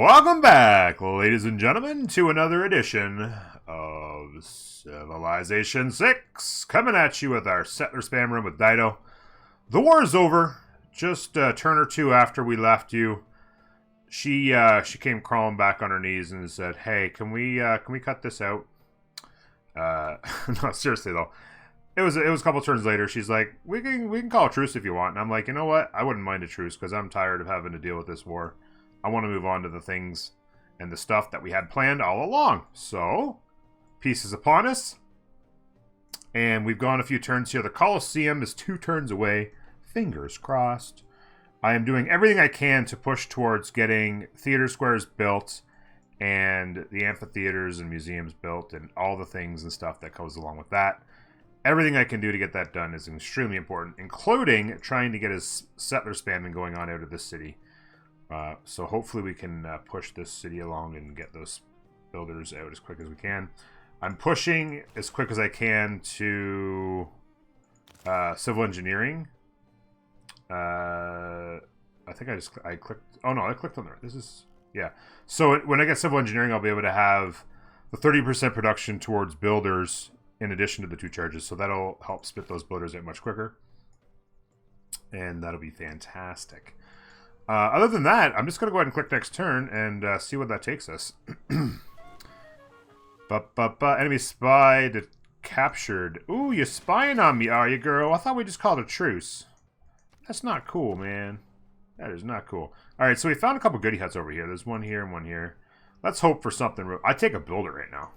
Welcome back, ladies and gentlemen, to another edition of Civilization 6. Coming at you with our settler spam room with Dido. The war is over. Just a turn or two after we left you, she came crawling back on her knees and said, "Hey, can we cut this out?" No, seriously though. It was a couple turns later. She's like, "We can call a truce if you want." And I'm like, "You know what? I wouldn't mind a truce because I'm tired of having to deal with this war. I want to move on to the things and the stuff that we had planned all along." So, peace is upon us. And we've gone a few turns here. The Colosseum is 2 turns away. Fingers crossed. I am doing everything I can to push towards getting theater squares built and the amphitheaters and museums built and all the things and stuff that goes along with that. Everything I can do to get that done is extremely important, including trying to get his settler spamming going on out of this city. So hopefully we can push this city along and get those builders out as quick as we can. I'm pushing as quick as I can to civil engineering. I think I clicked. Oh no, I clicked on there. This is, yeah. So when I get civil engineering, I'll be able to have the 30% production towards builders in addition to the 2 charges. So that'll help spit those builders out much quicker, and that'll be fantastic. Other than that, I'm just going to go ahead and click next turn and see what that takes us. Enemy spy captured. Ooh, you're spying on me, are you, girl? I thought we just called a truce. That's not cool, man. That is not cool. Alright, so we found a couple goodie huts over here. There's one here and one here. Let's hope for something. I take a builder right now.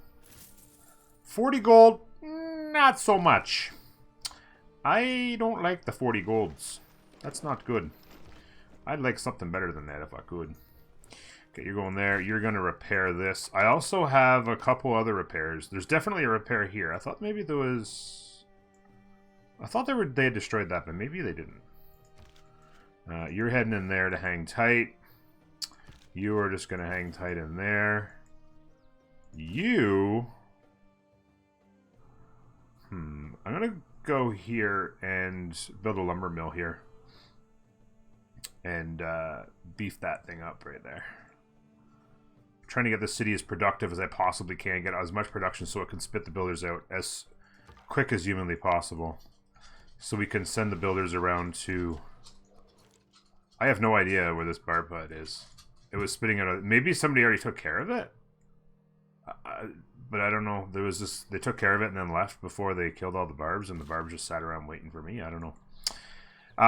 40 gold, not so much. I don't like the 40 golds. That's not good. I'd like something better than that if I could. Okay, you're going there. You're going to repair this. I also have a couple other repairs. There's definitely a repair here. I thought maybe there was... I thought they had destroyed that, but maybe they didn't. You're heading in there to hang tight. You are just going to hang tight in there. You... I'm going to go here and build a lumber mill here. And beef that thing up right there. I'm trying to get the city as productive as I possibly can. Get as much production so it can spit the builders out as quick as humanly possible. So we can send the builders around to... I have no idea where this barb hut is. It was spitting out... Maybe somebody already took care of it? But I don't know. There was this... They took care of it and then left before they killed all the barbs. And the barbs just sat around waiting for me. I don't know.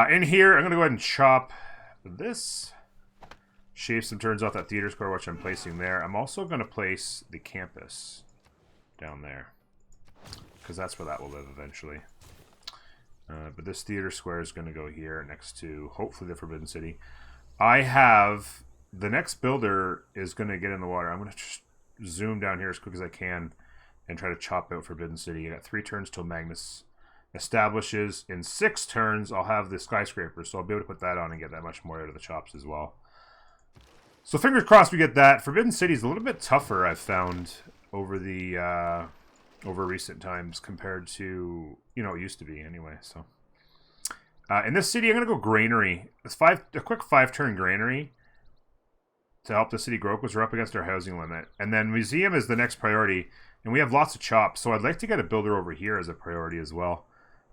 In here, I'm going to go ahead and chop... this, shave some turns off that theater square, which I'm placing there. I'm also going to place the campus down there, because that's where that will live eventually. But this theater square is going to go here next to, hopefully, the Forbidden City. I have, the next builder is going to get in the water. I'm going to just zoom down here as quick as I can and try to chop out Forbidden City. I got 3 turns till Magnus establishes. In 6 turns, I'll have the skyscraper, so I'll be able to put that on and get that much more out of the chops as well. So fingers crossed we get that. Forbidden City is a little bit tougher, I've found, over the over recent times compared to, you know, it used to be anyway. So in this city, I'm going to go granary. It's a quick 5-turn granary to help the city grow because we're up against our housing limit. And then museum is the next priority, and we have lots of chops, so I'd like to get a builder over here as a priority as well.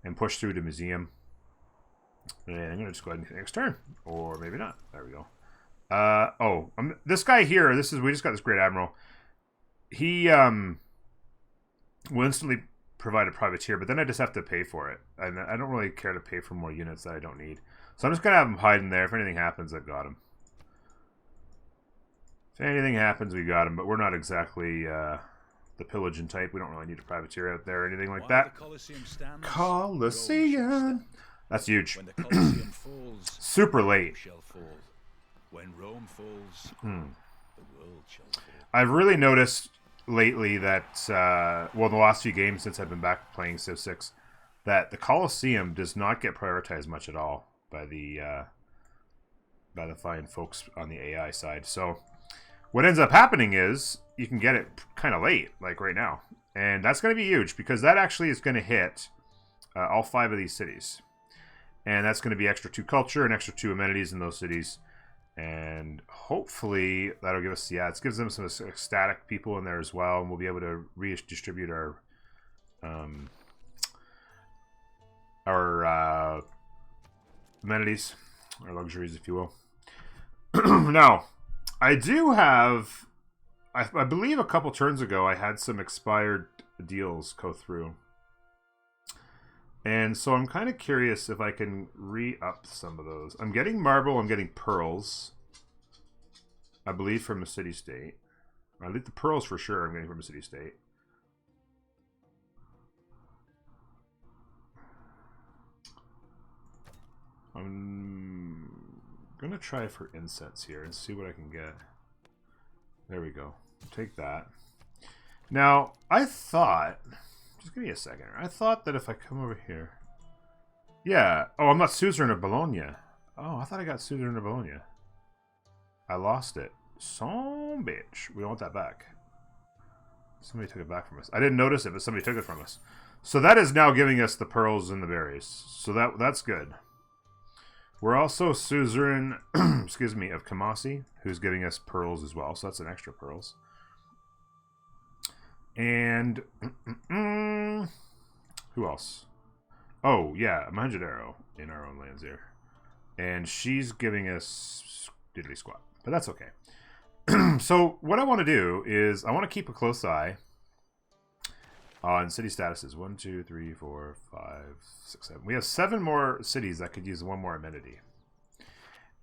And push through to museum. And I'm going to just go ahead and hit next turn. Or maybe not. There we go. This guy here, we just got this great admiral. He will instantly provide a privateer, but then I just have to pay for it. And I don't really care to pay for more units that I don't need. So I'm just going to have him hide in there. If anything happens, I've got him. If anything happens, we got him. But we're not exactly... the pillaging type. We don't really need a privateer out there or anything like that. Colosseum. That's huge. When the Colosseum falls, super late. When Rome falls, the world shall fall. I've really noticed lately that, well, the last few games since I've been back playing Civ 6, that the Colosseum does not get prioritized much at all by the fine folks on the AI side. So what ends up happening is you can get it kind of late, like right now. And that's going to be huge because that actually is going to hit all 5 of these cities. And that's going to be extra 2 culture and extra 2 amenities in those cities. And hopefully that'll give us, yeah, it gives them some ecstatic people in there as well, and we'll be able to redistribute our amenities, our luxuries, if you will. Now, I do have, I believe a couple turns ago, I had some expired deals go through. And so I'm kind of curious if I can re-up some of those. I'm getting marble, I'm getting pearls. I believe from a city-state. I believe the pearls for sure I'm getting from a city-state. I'm going to try for incense here and see what I can get. There we go. Take that. Now, I thought... Just give me a second. I thought that if I come over here... Yeah. Oh, I'm not suzerain of Bologna. Oh, I thought I got suzerain of Bologna. I lost it. Son bitch. We don't want that back. Somebody took it back from us. I didn't notice it, but somebody took it from us. So that is now giving us the pearls and the berries. So that's good. We're also suzerain, excuse me, of Kamasi, who's giving us pearls as well. So that's an extra pearls. And who else? Oh, yeah, Manjadero in our own lands here. And she's giving us diddly squat. But that's okay. So what I want to do is I want to keep a close eye on city statuses. 1, 2, 3, 4, 5, 6, 7. We have 7 more cities that could use 1 more amenity.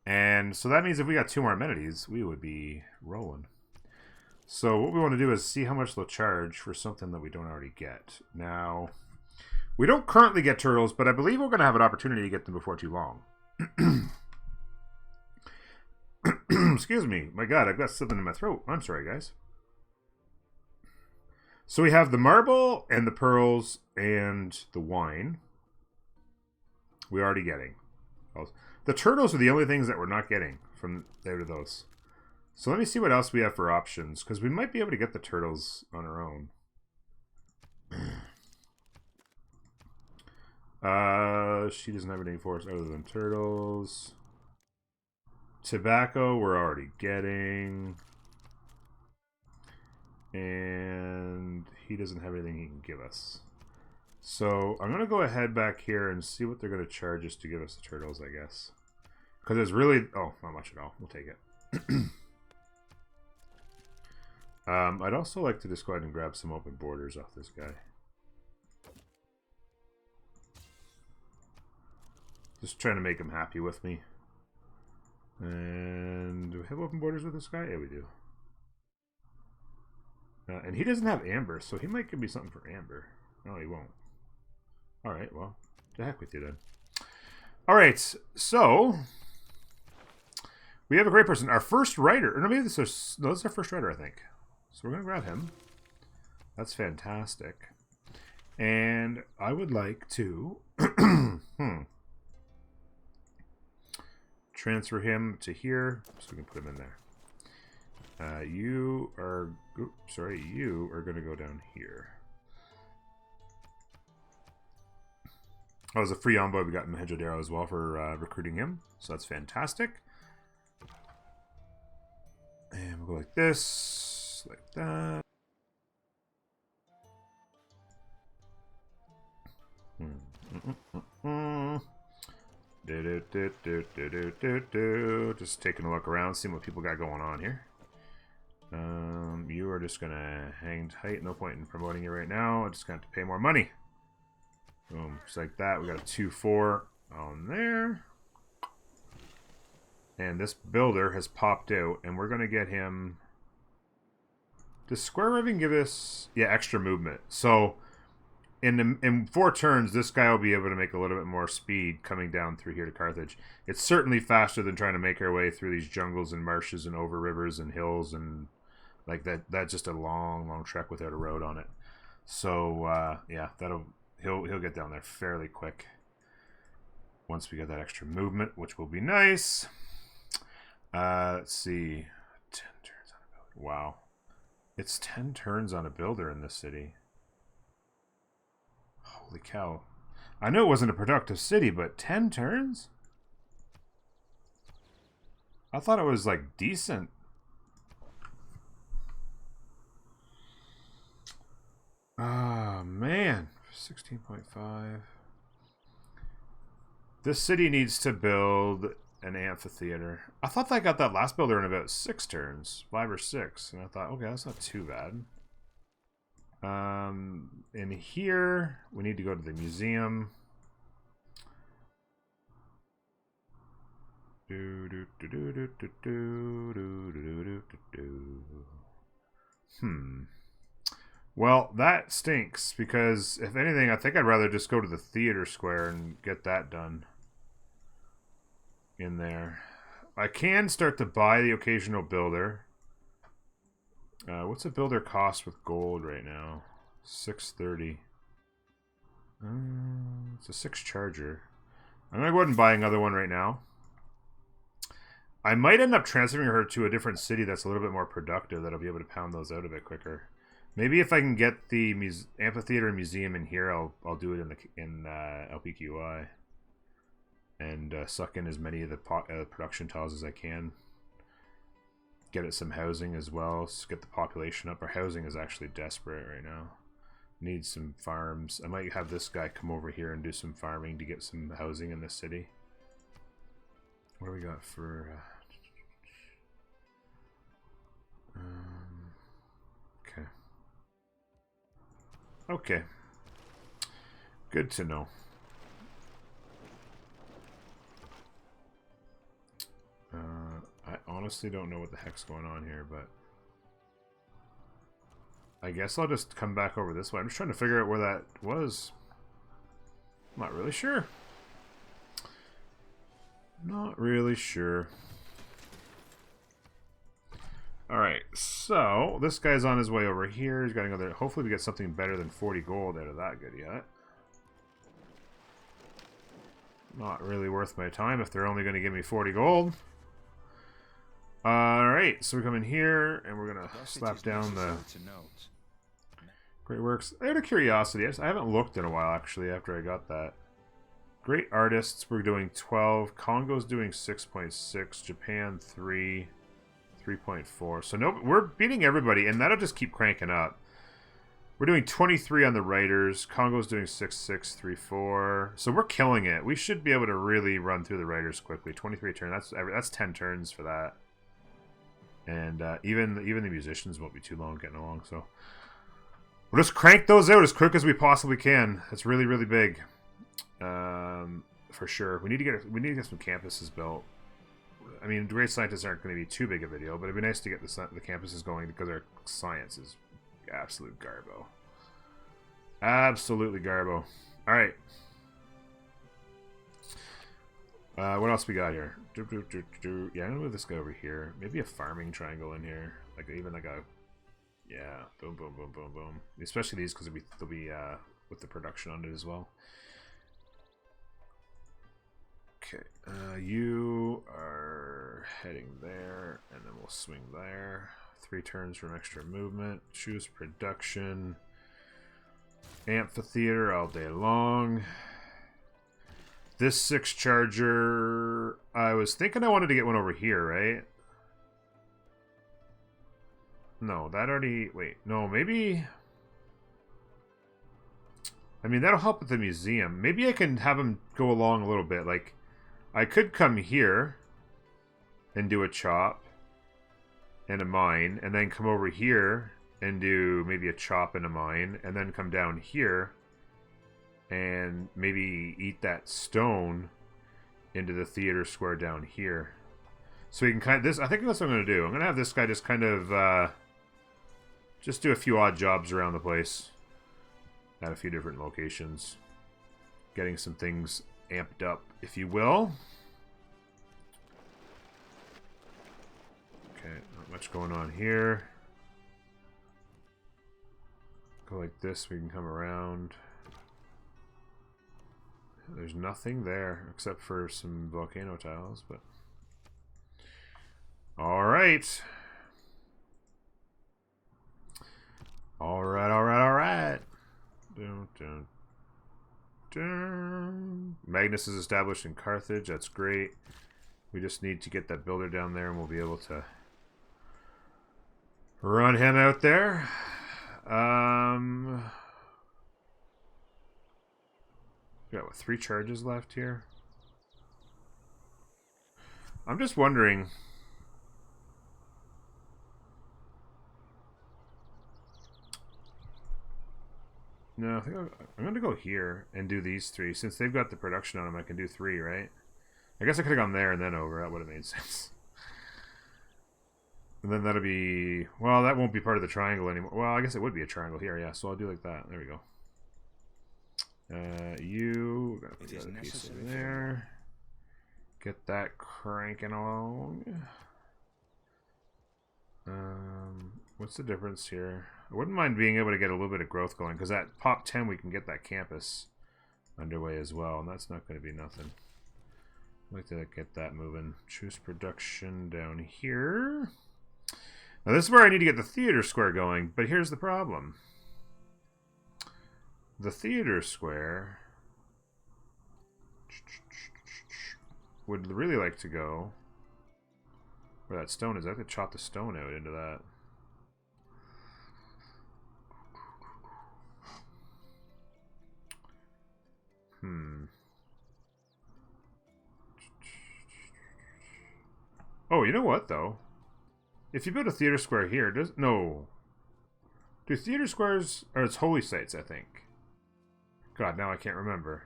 And so that means if we got 2 more amenities, we would be rolling. So what we want to do is see how much they'll charge for something that we don't already get. Now, we don't currently get turtles, but I believe we're going to have an opportunity to get them before too long. Excuse me. My God, I've got something in my throat. I'm sorry, guys. So we have the marble and the pearls and the wine. We're already getting. The turtles are the only things that we're not getting from there to those. So let me see what else we have for options, because we might be able to get the turtles on our own. She doesn't have anything for us other than turtles. Tobacco we're already getting. And he doesn't have anything he can give us. So I'm going to go ahead back here and see what they're going to charge us to give us the turtles, I guess. Because it's really... Oh, not much at all. We'll take it. I'd also like to just go ahead and grab some open borders off this guy. Just trying to make him happy with me. And do we have open borders with this guy? Yeah, we do. And he doesn't have amber, so he might give me something for amber. No, he won't. Alright, well, to heck with you then. Alright, so... We have a great person. Our first writer. Or no, maybe this is our first writer, I think. So we're going to grab him. That's fantastic. And I would like to... transfer him to here, so we can put him in there. You are going to go down here. Oh, as a free envoy, we got Mohenjo-Daro as well for recruiting him, so that's fantastic. And we'll go like this, like that. Just taking a look around, seeing what people got going on here. You are just gonna hang tight. No point in promoting you right now. I'm just gonna have to pay more money. Boom, just like that. We got a 2-4 on there. And this builder has popped out, and we're gonna get him. Does Square Ribbon give us extra movement? So in 4 turns, this guy will be able to make a little bit more speed coming down through here to Carthage. It's certainly faster than trying to make our way through these jungles and marshes and over rivers and hills and like that. That's just a long, long trek without a road on it. So yeah, he'll get down there fairly quick once we get that extra movement, which will be nice. Let's see, 10 turns on a builder. Wow, it's 10 turns on a builder in this city. Holy cow. I know it wasn't a productive city, but 10 turns? I thought it was like decent. Ah, man. 16.5. This city needs to build an amphitheater. I thought I got that last builder in about 6 turns. 5 or 6. And I thought, okay, that's not too bad. In here, we need to go to the museum. Well, that stinks, because if anything, I think I'd rather just go to the theater square and get that done in there. I can start to buy the occasional builder. What's a builder cost with gold right now? 630. It's a 6 charger. I'm going to go ahead and buy another one right now. I might end up transferring her to a different city that's a little bit more productive, that'll be able to pound those out a bit quicker. Maybe if I can get the amphitheater and museum in here, I'll do it in LPQI, and suck in as many of the production tiles as I can. Get it some housing as well, so get the population up. Our housing is actually desperate right now. Need some farms. I might have this guy come over here and do some farming to get some housing in the city. What do we got for... okay. Okay. Good to know. I honestly don't know what the heck's going on here, but I guess I'll just come back over this way. I'm just trying to figure out where that was. I'm not really sure. Not really sure. Alright, so this guy's on his way over here. He's got another... Hopefully we get something better than 40 gold out of that good yet. Not really worth my time if they're only going to give me 40 gold. Alright, so we come in here and we're going to slap down the... Great works. Out of curiosity, I haven't looked in a while actually after I got that. Great artists, we're doing 12. Congo's doing 6.6. Japan 3. 3.4. So no, we're beating everybody, and that'll just keep cranking up. We're doing 23 on the writers. Congo's doing 6.634. So we're killing it. We should be able to really run through the writers quickly. 23 turns. That's 10 turns for that. And even the musicians won't be too long getting along. So we'll just crank those out as quick as we possibly can. That's really, really big. For sure. We need to get some campuses built. I mean, great scientists aren't going to be too big a video, but it'd be nice to get the campuses going because our science is absolute garbo. Absolutely garbo. All right. What else we got here? Yeah, I'm gonna move this guy over here. Maybe a farming triangle in here, like even like a, yeah, boom, boom, boom, boom, boom. Especially these because they'll be with the production on it as well. Okay, you are heading there, and then we'll swing there. 3 turns from extra movement. Choose production. Amphitheater all day long. This 6 charger, I was thinking I wanted to get one over here, right? No, that already... Wait, no, maybe... I mean, that'll help with the museum. Maybe I can have them go along a little bit, like... I could come here and do a chop and a mine, and then come over here and do maybe a chop and a mine, and then come down here and maybe eat that stone into the theater square down here. So we can kind of... I think that's what I'm going to do. I'm going to have this guy just kind of just do a few odd jobs around the place at a few different locations. Getting some things amped up, if you will. Okay, not much going on here. Go like this, we can come around. There's nothing there except for some volcano tiles, but alright. Alright. Magnus is established in Carthage. That's great. We just need to get that builder down there and we'll be able to run him out there. We got, what, 3 charges left here? I'm just wondering... No, I think I'm going to go here and do these 3. Since they've got the production on them, I can do 3, right? I guess I could have gone there and then over. That would have made sense. And then that'll be... Well, that won't be part of the triangle anymore. Well, I guess it would be a triangle here, yeah. So I'll do like that. There we go. You... We're going to put the other piece in there. Get that cranking along. What's the difference here? I wouldn't mind being able to get a little bit of growth going, because at pop 10 we can get that campus underway as well, and that's not going to be nothing. I'd like to get that moving. Choose production down here. Now this is where I need to get the theater square going, but here's the problem. The theater square would really like to go where that stone is. I have to chop the stone out into that. Oh, you know what, though? If you build a theater square here, do theater squares... Or it's holy sites, I think. God, now I can't remember.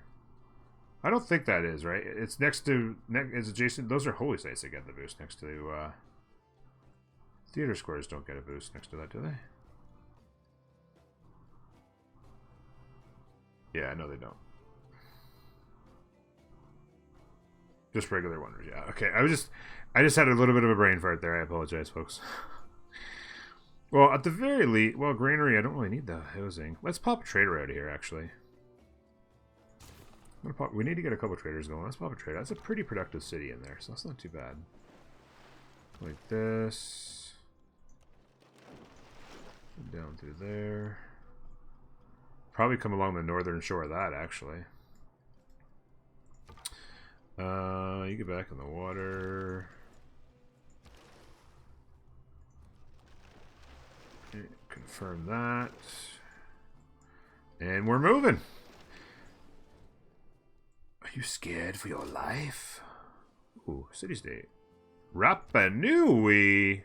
I don't think that is, right? It's next to... It's adjacent... Those are holy sites that get the boost next to... Theater squares don't get a boost next to that, do they? Yeah, no, they don't. Just regular wonders, yeah. Okay, I just had a little bit of a brain fart there. I apologize, folks. Well, at the very least... Well, granary, I don't really need the housing. Let's pop a trader out of here, actually. We need to get a couple traders going. Let's pop a trader. That's a pretty productive city in there, so that's not too bad. Like this. Down through there. Probably come along the northern shore of that, actually. You get back in the water. Confirm that. And we're moving. Are you scared for your life? Ooh, city state. Rapa Nui.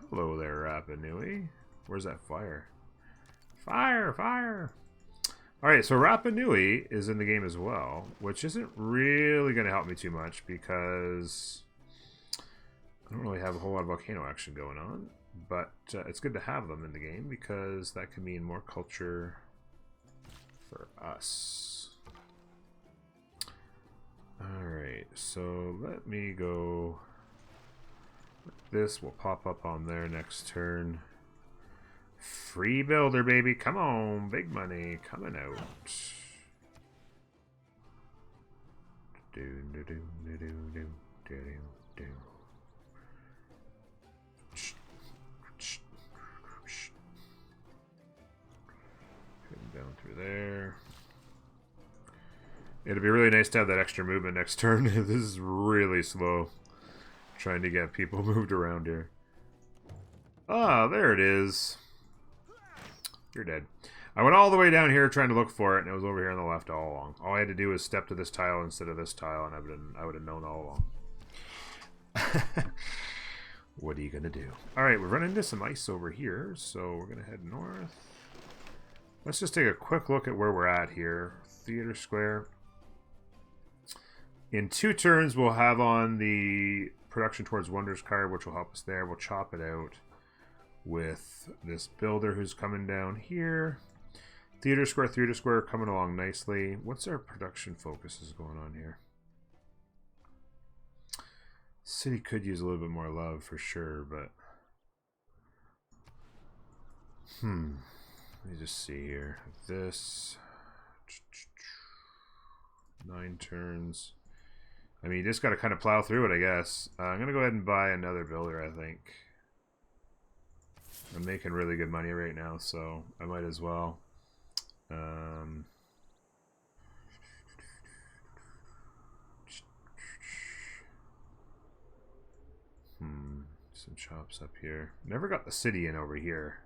Hello there, Rapa Nui. Where's that fire? Fire, fire. Alright, so Rapa Nui is in the game as well, which isn't really going to help me too much because I don't really have a whole lot of volcano action going on. But it's good to have them in the game because that can mean more culture for us. Alright, so let me go. This will pop up on there next turn. Free builder, baby. Come on. Big money coming out. Down through there. It'd be really nice to have that extra movement next turn. This is really slow. Trying to get people moved around here. Ah, there it is. You're dead. I went all the way down here trying to look for it, and it was over here on the left all along. All I had to do was step to this tile instead of this tile, and I would have known all along. What are you gonna do? Alright, we're running into some ice over here, so we're gonna head north. Let's just take a quick look at where we're at here. Theater Square. In 2 turns, we'll have on the Production Towards Wonders card, which will help us there. We'll chop it out with this builder who's coming down here. Theater Square coming along nicely. What's our production focuses going on here? City could use a little bit more love for sure, but... Let me just see here. This... 9 turns. I mean, you just got to kind of plow through it, I guess. I'm going to go ahead and buy another builder, I think. I'm making really good money right now, so I might as well. Some chops up here. Never got the city in over here.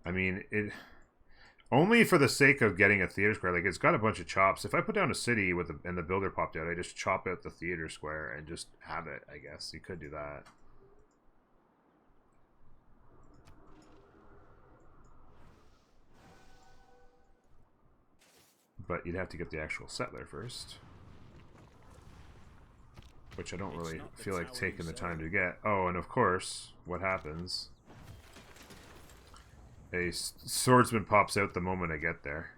I mean, it only for the sake of getting a theater square. Like, it's got a bunch of chops. If I put down a city with and the builder popped out, I just chop out the theater square and just have it, I guess. You could do that. But you'd have to get the actual settler first. Which I don't really feel like taking the time to get. Oh, and of course, what happens? A swordsman pops out the moment I get there.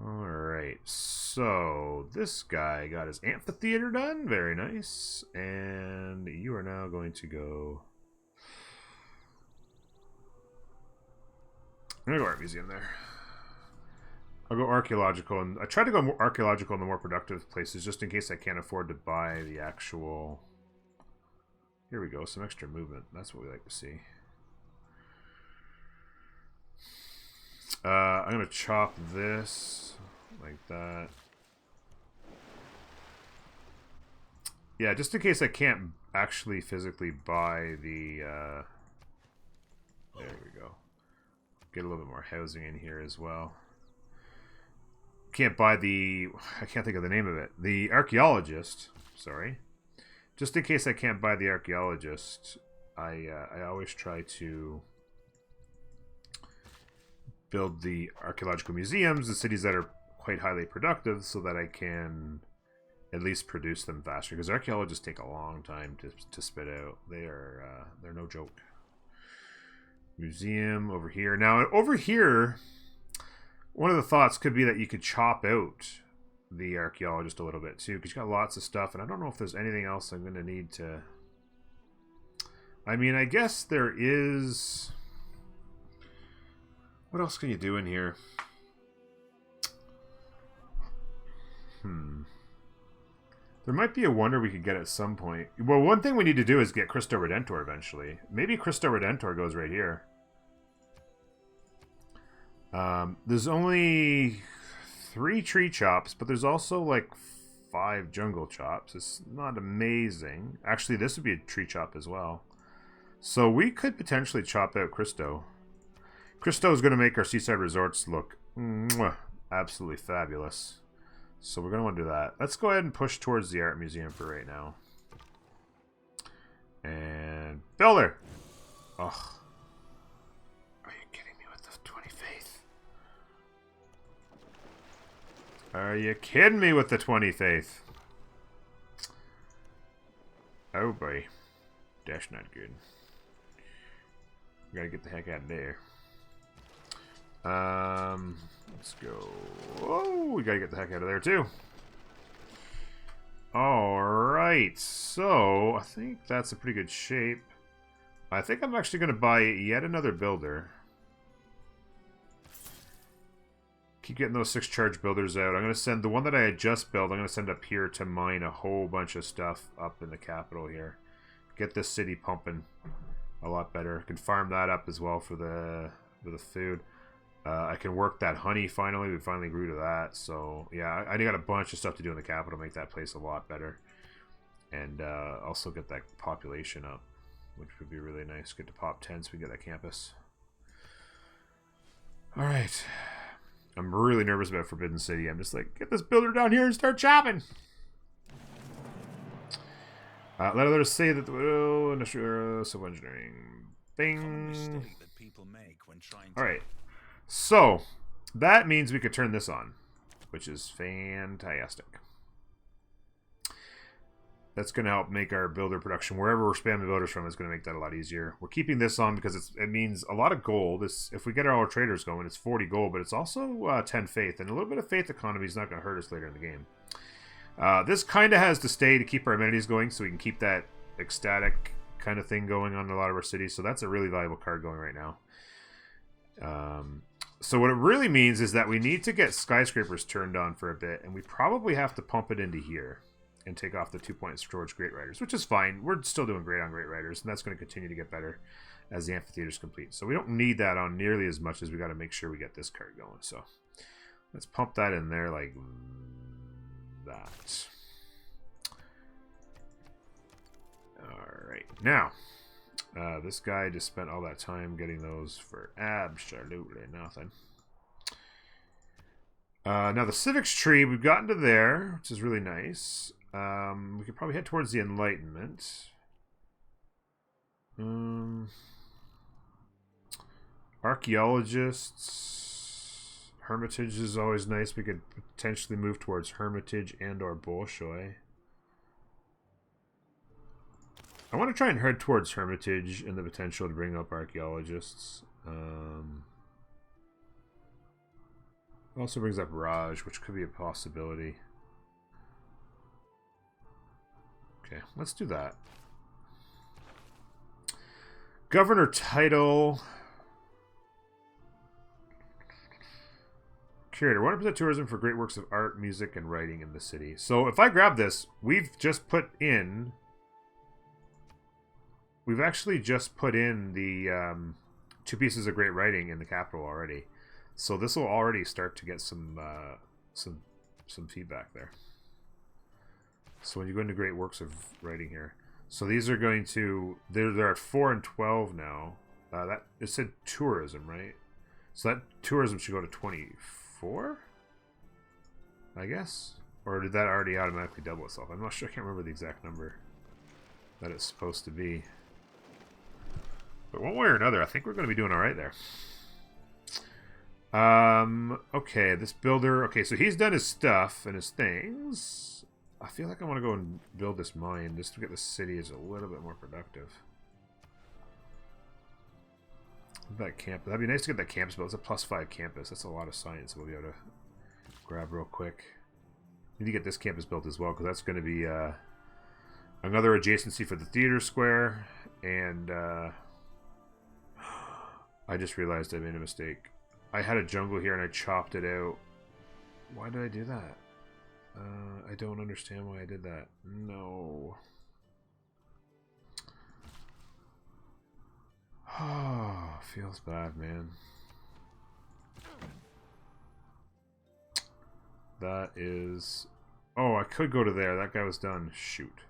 Alright, so this guy got his amphitheater done. Very nice. And you are now going to go... I'm going to go art museum there. I'll go archaeological, and I try to go more archaeological in the more productive places, just in case I can't afford to buy the actual... Here we go, some extra movement. That's what we like to see. I'm going to chop this like that. Yeah, just in case I can't actually physically buy the... There we go. Get a little bit more housing in here as well. Can't buy the... I can't think of the name of it. The archaeologist. Sorry. Just in case I can't buy the archaeologist, I always try to build the archaeological museums, the cities that are quite highly productive, so that I can at least produce them faster. Because archaeologists take a long time to spit out. They're no joke. Museum over here. Now, over here... One of the thoughts could be that you could chop out the archaeologist a little bit too, because you got lots of stuff, and I don't know if there's anything else I'm going to need to... I mean, I guess there is... What else can you do in here? There might be a wonder we could get at some point. Well, one thing we need to do is get Cristo Redentor eventually. Maybe Cristo Redentor goes right here. There's only 3 tree chops, but there's also like 5 jungle chops. It's not amazing. Actually, this would be a tree chop as well. So we could potentially chop out Cristo. Cristo is going to make our seaside resorts look absolutely fabulous. So we're going to want to do that. Let's go ahead and push towards the art museum for right now. And builder! Ugh. Are you kidding me with the 20 faith? Oh boy. That's not good. We gotta get the heck out of there. Let's go. Oh, we gotta get the heck out of there too. Alright, so I think that's a pretty good shape. I think I'm actually gonna buy yet another builder. Keep getting those 6 charge builders out. I'm going to send the one that I had just built. I'm going to send up here to mine a whole bunch of stuff up in the capital here. Get this city pumping a lot better. I can farm that up as well for the food. I can work that honey finally. We finally grew to that. So yeah, I got a bunch of stuff to do in the capital to make that place a lot better. And also get that population up, which would be really nice. Get to pop 10 so we can get that campus. Alright. I'm really nervous about Forbidden City. I'm just like, get this builder down here and start chopping. Let others say that the industrial civil engineering. Bing. Alright. So, that means we could turn this on, which is fantastic. That's going to help make our builder production, wherever we're spamming builders from, is going to make that a lot easier. We're keeping this on because it means a lot of gold. If we get our traders going, it's 40 gold, but it's also 10 faith. And a little bit of faith economy is not going to hurt us later in the game. This kind of has to stay to keep our amenities going, so we can keep that ecstatic kind of thing going on in a lot of our cities. So that's a really valuable card going right now. So what it really means is that we need to get skyscrapers turned on for a bit, and we probably have to pump it into here and take off the 2-point storage Great Riders, which is fine. We're still doing great on Great Riders, and that's going to continue to get better as the amphitheater's complete. So we don't need that on nearly as much as we got to make sure we get this card going. So let's pump that in there like that. Now, this guy just spent all that time getting those for absolutely nothing. Now the civics tree, we've gotten to there, which is really nice. We could probably head towards the Enlightenment. Archaeologists. Hermitage is always nice. We could potentially move towards Hermitage and or Bolshoi. I want to try and head towards Hermitage and the potential to bring up archaeologists. Also brings up Raj, which could be a possibility. Okay, let's do that. Governor title. Curator. 100% tourism for great works of art, music, and writing in the city. So if I grab this, we've actually just put in the 2 pieces of great writing in the capital already. So this will already start to get some feedback there. So when you go into great works of writing here, so these are going to they're at 4 and 12 now. That it said tourism, right? So that tourism should go to 24, I guess, or did that already automatically double itself? I'm not sure. I can't remember the exact number that it's supposed to be. But one way or another, I think we're going to be doing all right there. Okay, this builder. Okay, so he's done his stuff and his things. I feel like I want to go and build this mine just to get the city is a little bit more productive. That camp. That'd be nice to get that campus built. It's a +5 campus. That's a lot of science we'll be able to grab real quick. Need to get this campus built as well because that's going to be another adjacency for the theater square. And I just realized I made a mistake. I had a jungle here and I chopped it out. Why did I do that? I don't understand why I did that. No. Oh, feels bad, man. That is... Oh, I could go to there. That guy was done. Shoot.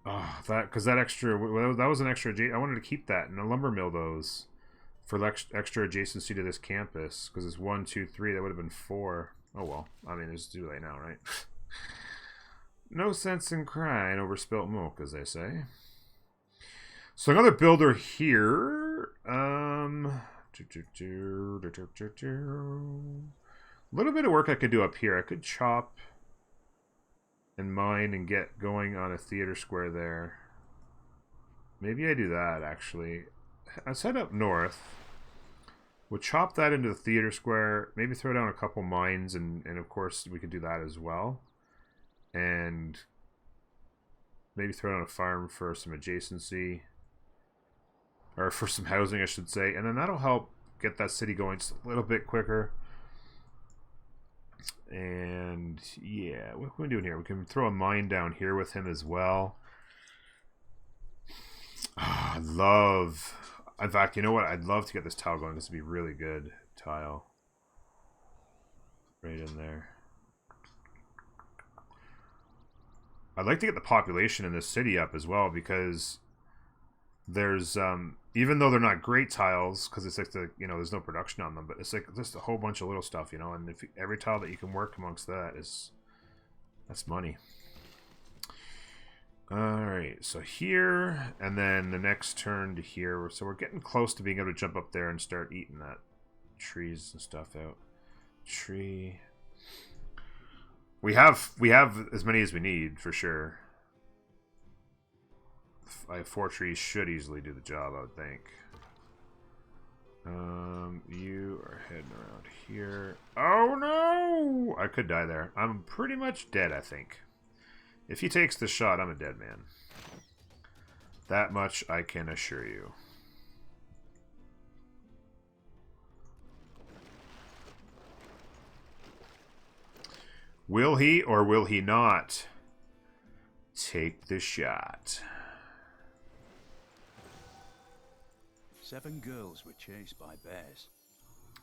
Oh, because that extra... That was an extra... I wanted to keep that and lumber mill those for extra adjacency to this campus. Because it's 1, 2, 3. That would have been 4. Oh, well. I mean, it's too late now, right? No sense in crying over spilt milk, as they say. So another builder here. A little bit of work I could do up here. I could chop and mine and get going on a theater square there. Maybe I do that, actually. Let's head up north. We'll chop that into the theater square. Maybe throw down a couple mines, and of course we could do that as well. And maybe throw down a farm for some adjacency. Or for some housing, I should say. And then that'll help get that city going just a little bit quicker. And yeah, what can we do in here? We can throw a mine down here with him as well. I love... In fact, you know what? I'd love to get this tile going. This would be really good tile. Right in there. I'd like to get the population in this city up as well, because there's even though they're not great tiles, because it's like there's no production on them, but it's like just a whole bunch of little stuff, and if every tile that you can work amongst that's money. Alright, so here, and then the next turn to here, so we're getting close to being able to jump up there and start eating that trees and stuff out. Tree. We have as many as we need, for sure. 4 trees should easily do the job, I would think. You are heading around here. Oh no! I could die there. I'm pretty much dead, I think. If he takes the shot, I'm a dead man. That much I can assure you. Will he or will he not take the shot? 7 girls were chased by bears.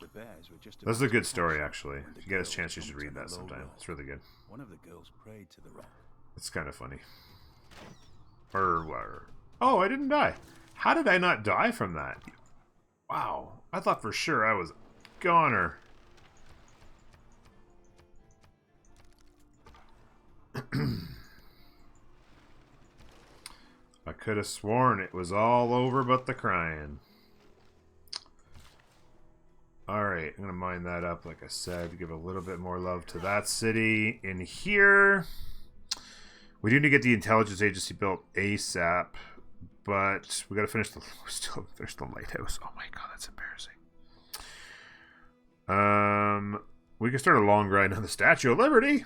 The bears were just... This is a good story, actually. If you get a chance, you should read that sometime. It's really good. One of the girls prayed to the rock. It's kind of funny. Or oh, I didn't die. How did I not die from that? Wow. I thought for sure I was a goner. I could have sworn it was all over but the crying. Alright, I'm going to mine that up, like I said. Give a little bit more love to that city. In here, we do need to get the intelligence agency built ASAP, but we got to finish the... We still haven't finished the lighthouse. Oh my god, that's embarrassing. We can start a long grind on the Statue of Liberty.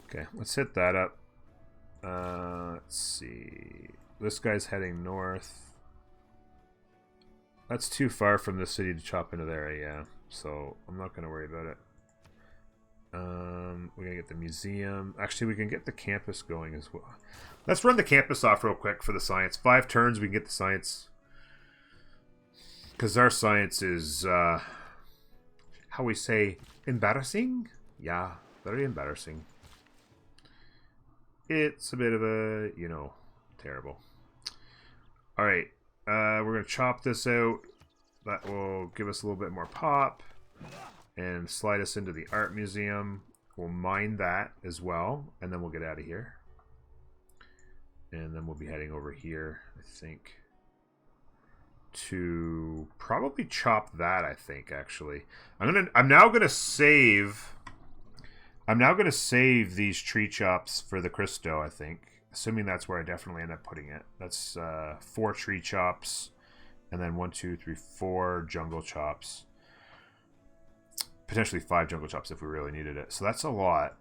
Okay, let's hit that up. Let's see. This guy's heading north. That's too far from the city to chop into there, yeah. So I'm not going to worry about it. We're going to get the museum. Actually, we can get the campus going as well. Let's run the campus off real quick for the science. 5 turns, we can get the science. Because our science is, how we say, embarrassing? Yeah, very embarrassing. It's a bit of a, you know, terrible. Alright, we're going to chop this out. That will give us a little bit more pop. And slide us into the art museum. We'll mine that as well. And then we'll get out of here. And then we'll be heading over here, I think. To probably chop that, I think, actually. I'm now gonna save these tree chops for the Cristo, I think. Assuming that's where I definitely end up putting it. That's 4 tree chops, and then 1, 2, 3, 4 jungle chops. Potentially 5 jungle chops if we really needed it. So that's a lot.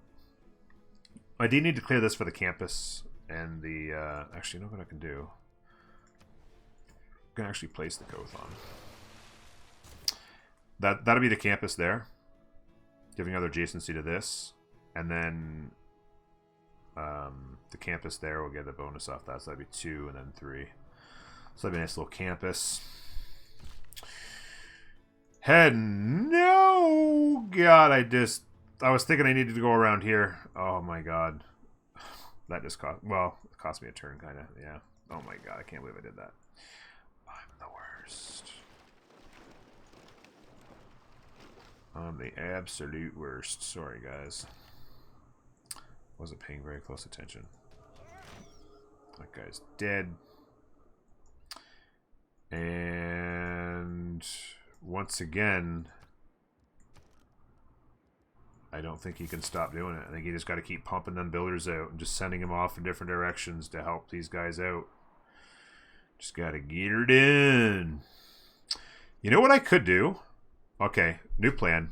I do need to clear this for the campus and the... actually, you know what I can do? I can actually place the Cothon. That'll be the campus there. Giving other adjacency to this. And then the campus there will get a bonus off that. So that'd be 2 and then 3. So that'd be a nice little campus. Head, no! God, I was thinking I needed to go around here. Oh my god. That just cost, well, it cost me a turn, kind of, yeah. Oh my god, I can't believe I did that. I'm the worst. I'm the absolute worst. Sorry, guys. Wasn't paying very close attention. That guy's dead. And... once again, I don't think he can stop doing it. I think he just got to keep pumping them builders out and just sending them off in different directions to help these guys out. Just got to get her in. You know what I could do? Okay, new plan.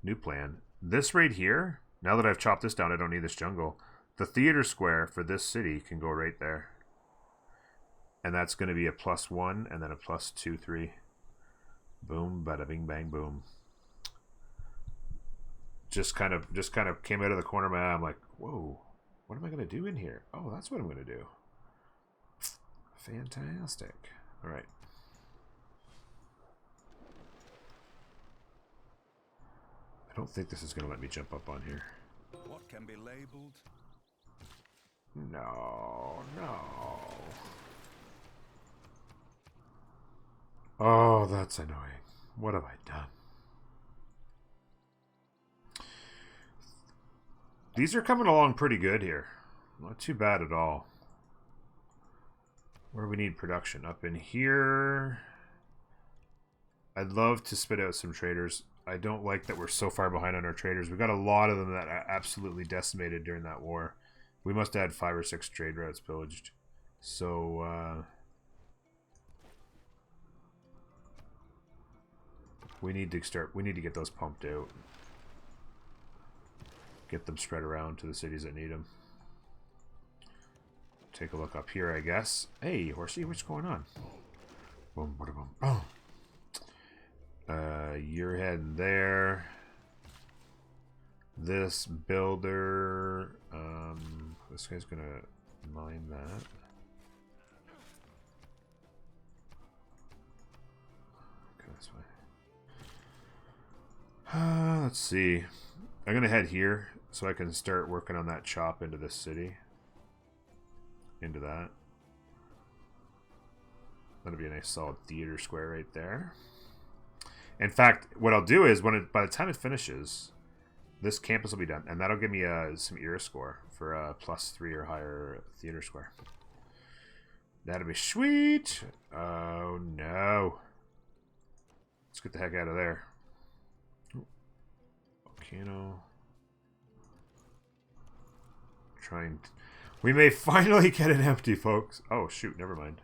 New plan. This right here, now that I've chopped this down, I don't need this jungle. The theater square for this city can go right there. And that's going to be a +1 and then a +2, 3. Boom, bada bing bang boom. Just kind of came out of the corner of my eye. I'm like, whoa, what am I going to do in here? Oh, that's what I'm going to do. Fantastic. All right. I don't think this is going to let me jump up on here. What can be labeled? No, no. Oh, that's annoying. What have I done? These are coming along pretty good here. Not too bad at all. Where do we need production? Up in here. I'd love to spit out some traders. I don't like that we're so far behind on our traders. We got a lot of them that are absolutely decimated during that war. We must have had 5 or 6 trade routes pillaged. So, we need to get those pumped out. Get them spread around to the cities that need them. Take a look up here, I guess. Hey, horsey, what's going on? Boom, boom, boom, boom. You're heading there. This builder, this guy's gonna mine that. Okay, that's fine. Let's see. I'm gonna head here So I can start working on that chop into this city. Into that. That'll be a nice solid theater square right there. In fact, what I'll do is by the time it finishes, this campus will be done, and that'll give me some era score for a +3 or higher theater square. That'll be sweet. Oh no! Let's get the heck out of there. Volcano. We may finally get it empty, folks. Oh shoot! Never mind.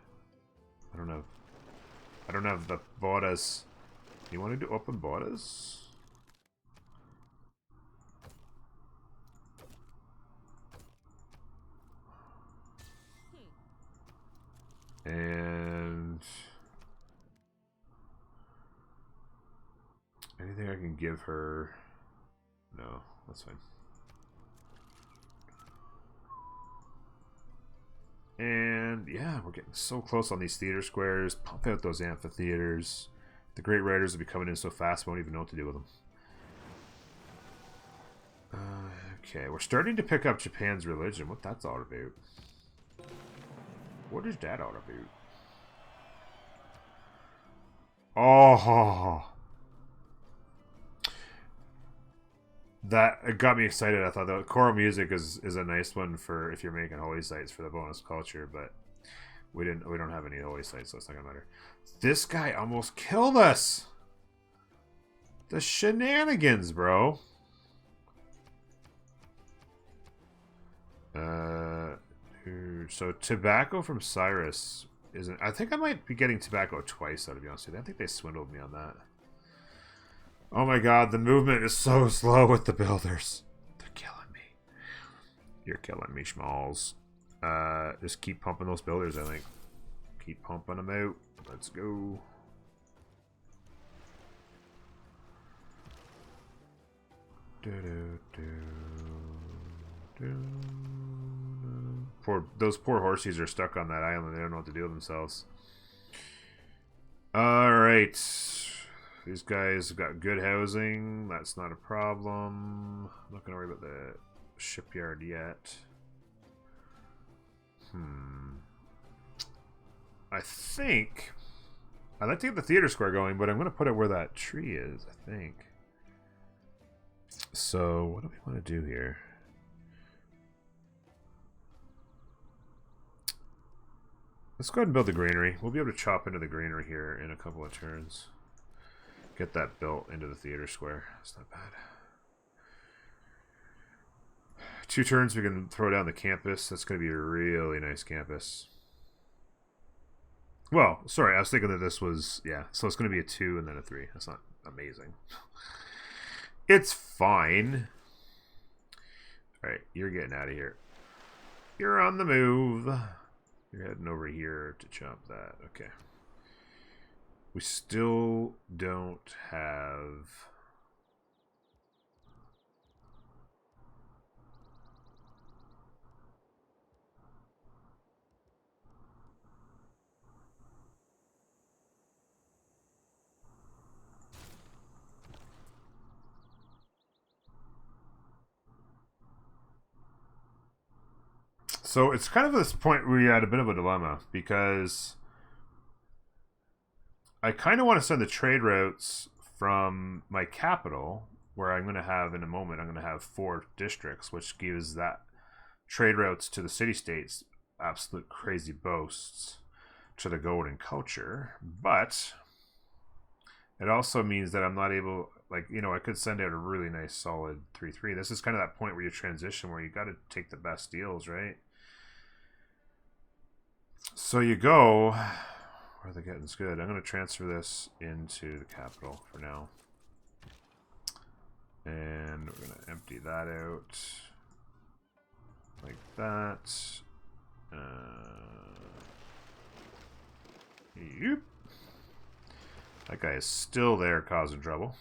I don't have the borders. You want to do open borders? And anything I can give her? No, that's fine. And yeah, we're getting so close on these theater squares. Pump out those amphitheaters. The great writers will be coming in so fast we won't even know what to do with them. Okay, we're starting to pick up Japan's religion. What that's all about? What is that all about? Oh, that it got me excited. I thought the choral music is a nice one for if you're making holy sites for the bonus culture, but we don't have any holy sites, so it's not gonna matter. This guy almost killed us. The shenanigans, bro. So tobacco from Cyrus isn't. I think I might be getting tobacco twice, though, to be honest with you. I think they swindled me on that. Oh my god, the movement is so slow with the builders. They're killing me. You're killing me, schmalls. Just keep pumping those builders, I think. Keep pumping them out. Let's go. Those poor horsies are stuck on that island. They don't know what to do with themselves. Alright. These guys have got good housing. That's not a problem. I'm not going to worry about the shipyard yet. I think I'd like to get the theater square going, but I'm going to put it where that tree is, I think. So, what do we want to do here? Let's go ahead and build the granary. We'll be able to chop into the granary here in a couple of turns. Get that built into the theater square. It's not bad. 2 turns we can throw down the campus. That's going to be a really nice campus. Well, sorry, I was thinking that this was, yeah, so it's going to be a 2 and then a 3. That's not amazing. It's fine. Alright, you're getting out of here. You're on the move. You're heading over here to chop that. Okay. We still don't have... So it's kind of this point where we had a bit of a dilemma, because I kind of want to send the trade routes from my capital, where I'm going to have, in a moment, I'm going to have 4 districts, which gives that trade routes to the city-states absolute crazy boasts to the gold and culture. But it also means that I'm not able, like, you know, I could send out a really nice solid 3-3. This is kind of that point where you transition, where you got to take the best deals, right? So you go, where the getting's good. I'm going to transfer this into the capital for now. And we're going to empty that out. Like that. Yep. That guy is still there causing trouble.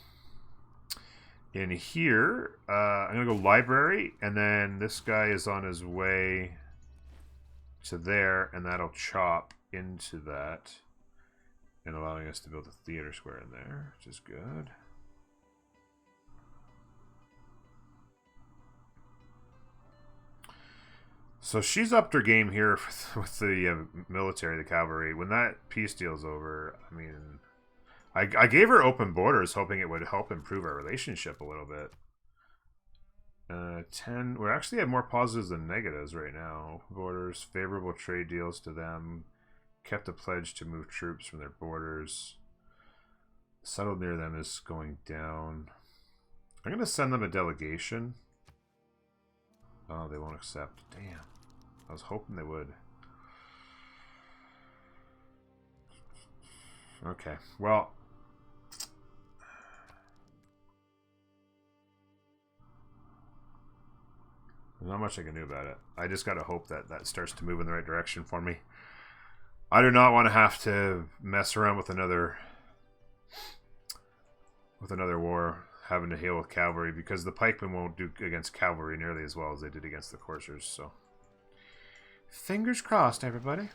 In here, I'm going to go library, and then this guy is on his way to there, and that'll chop into that, and allowing us to build a theater square in there, which is good. So she's upped her game here with the military, the cavalry. When that peace deal's over, I mean, I gave her open borders, hoping it would help improve our relationship a little bit. 10. We actually have more positives than negatives right now. Borders, favorable trade deals to them. Kept a pledge to move troops from their borders. Settled near them is going down. I'm going to send them a delegation. Oh, they won't accept. Damn. I was hoping they would. Okay. Well, there's not much I can do about it. I just got to hope that that starts to move in the right direction for me. I do not want to have to mess around with another war, having to deal with cavalry, because the pikemen won't do against cavalry nearly as well as they did against the coursers. So, fingers crossed, everybody.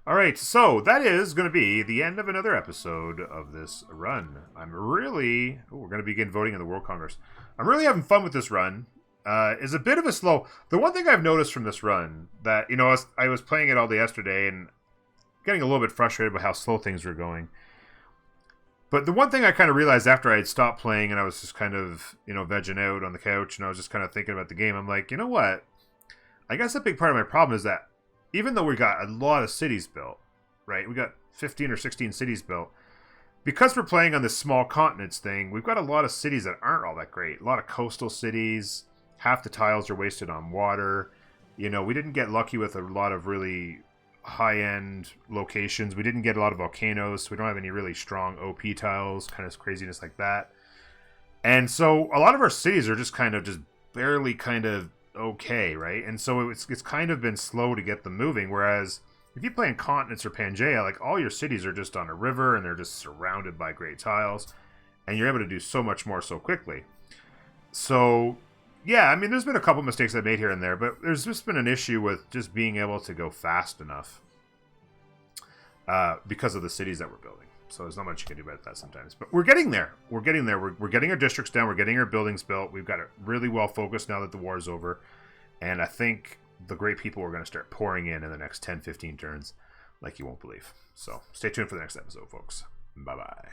All right, so that is going to be the end of another episode of this run. I'm really... Oh, we're going to begin voting in the World Congress. I'm really having fun with this run. Is a bit of a slow... The one thing I've noticed from this run, that, you know, I was playing it all day yesterday and getting a little bit frustrated by how slow things were going. But the one thing I kind of realized after I had stopped playing and I was just kind of, you know, vegging out on the couch and I was just kind of thinking about the game, I'm like, you know what? I guess a big part of my problem is that even though we got a lot of cities built, right? We got 15 or 16 cities built. Because we're playing on this small continents thing, we've got a lot of cities that aren't all that great. A lot of coastal cities. Half the tiles are wasted on water. You know, we didn't get lucky with a lot of really high-end locations. We didn't get a lot of volcanoes, so we don't have any really strong OP tiles, kind of craziness like that. And so a lot of our cities are just barely kind of okay, right? And so it's kind of been slow to get them moving, whereas if you play in continents or Pangaea, like, all your cities are just on a river and they're just surrounded by great tiles, and you're able to do so much more so quickly. So yeah, I mean, there's been a couple mistakes I made here and there, but there's just been an issue with just being able to go fast enough because of the cities that we're building. So there's not much you can do about that sometimes. But we're getting there. We're getting there. We're getting our districts down. We're getting our buildings built. We've got it really well focused now that the war is over. And I think the great people are going to start pouring in the next 10, 15 turns like you won't believe. So stay tuned for the next episode, folks. Bye-bye.